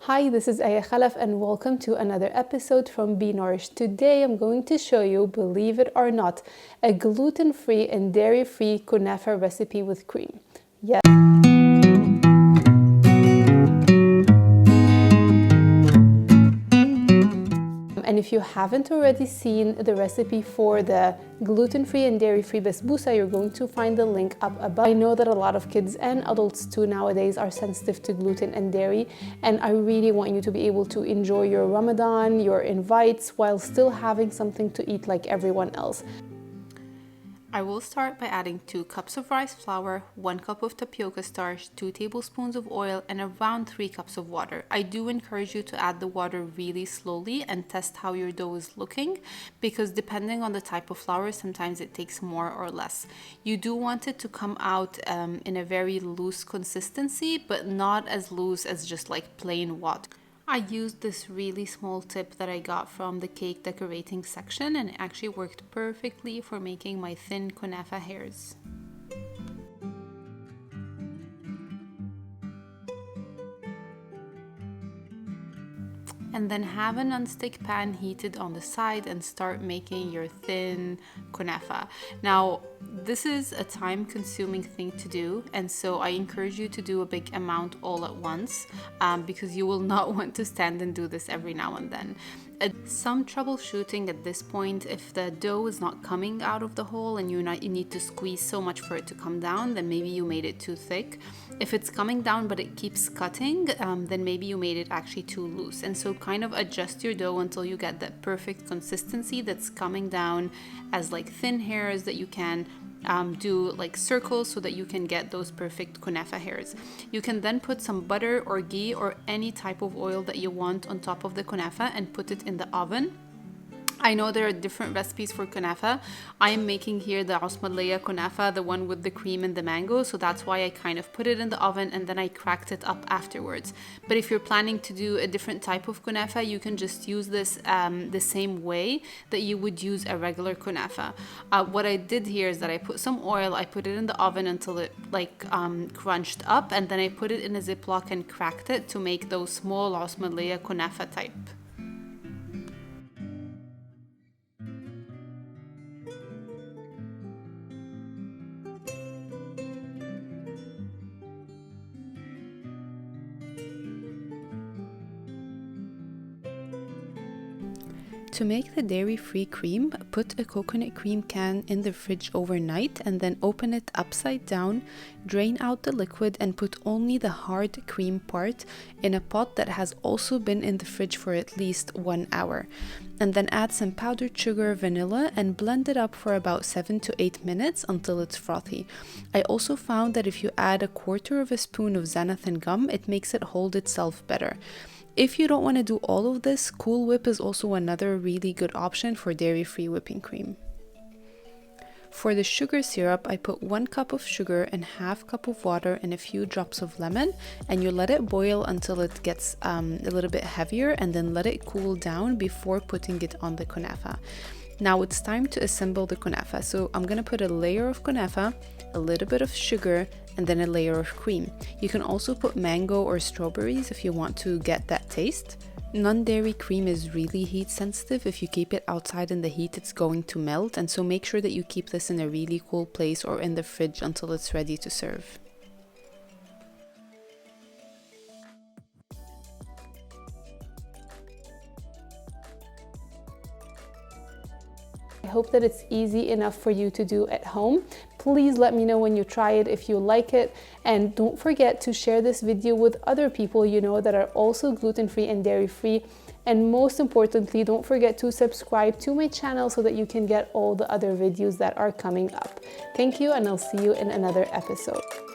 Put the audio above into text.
Hi, this is Aya Khalaf and welcome to another episode from Be Nourished. Today I'm going to show you, believe it or not, a gluten-free and dairy-free kunafa recipe with cream. Yes. And if you haven't already seen the recipe for the gluten-free and dairy-free basbousa, you're going to find the link up above. I know that a lot of kids and adults too nowadays are sensitive to gluten and dairy, and I really want you to be able to enjoy your Ramadan, your invites, while still having something to eat like everyone else. I will start by adding 2 cups of rice flour, 1 cup of tapioca starch, 2 tablespoons of oil, and around 3 cups of water. I do encourage you to add the water really slowly and test how your dough is looking, because depending on the type of flour, sometimes it takes more or less. You do want it to come out in a very loose consistency, but not as loose as just like plain water. I used this really small tip that I got from the cake decorating section, and it actually worked perfectly for making my thin kunafa hairs. And then have a non-stick pan heated on the side and start making your thin kunafa. Now, this is a time-consuming thing to do, and so I encourage you to do a big amount all at once because you will not want to stand and do this every now and then. Some troubleshooting at this point: if the dough is not coming out of the hole and you need to squeeze so much for it to come down, then maybe you made it too thick. If it's coming down but it keeps cutting, then maybe you made it actually too loose. And so kind of adjust your dough until you get that perfect consistency that's coming down as like thin hairs that you can do like circles so that you can get those perfect kunafa hairs. You can then put some butter or ghee or any type of oil that you want on top of the kunafa and put it in the oven. I know there are different recipes for kunafa. I am making here the osmadleya kunafa, the one with the cream and the mango, so that's why I kind of put it in the oven and then I cracked it up afterwards. But if you're planning to do a different type of kunafa, you can just use this the same way that you would use a regular kunafa. What I did here is that I put some oil, I put it in the oven until it crunched up, and then I put it in a Ziploc and cracked it to make those small osmadleya kunafa type. To make the dairy-free cream, put a coconut cream can in the fridge overnight and then open it upside down, drain out the liquid and put only the hard cream part in a pot that has also been in the fridge for at least 1 hour. And then add some powdered sugar, vanilla, and blend it up for about 7 to 8 minutes until it's frothy. I also found that if you add 1/4 of a spoon of xanthan gum, it makes it hold itself better. If you don't want to do all of this, Cool Whip is also another really good option for dairy-free whipping cream. For the sugar syrup, I put 1 cup of sugar and 1/2 cup of water and a few drops of lemon, and you let it boil until it gets a little bit heavier, and then let it cool down before putting it on the kunafa. Now it's time to assemble the kunafa. So I'm going to put a layer of kunafa, a little bit of sugar, and then a layer of cream. You can also put mango or strawberries if you want to get that taste. Non-dairy cream is really heat sensitive. If you keep it outside in the heat, it's going to melt, and so make sure that you keep this in a really cool place or in the fridge until it's ready to serve. I hope that it's easy enough for you to do at home. Please let me know when you try it if you like it, and don't forget to share this video with other people you know that are also gluten-free and dairy-free. And most importantly, don't forget to subscribe to my channel so that you can get all the other videos that are coming up. Thank you, and I'll see you in another episode.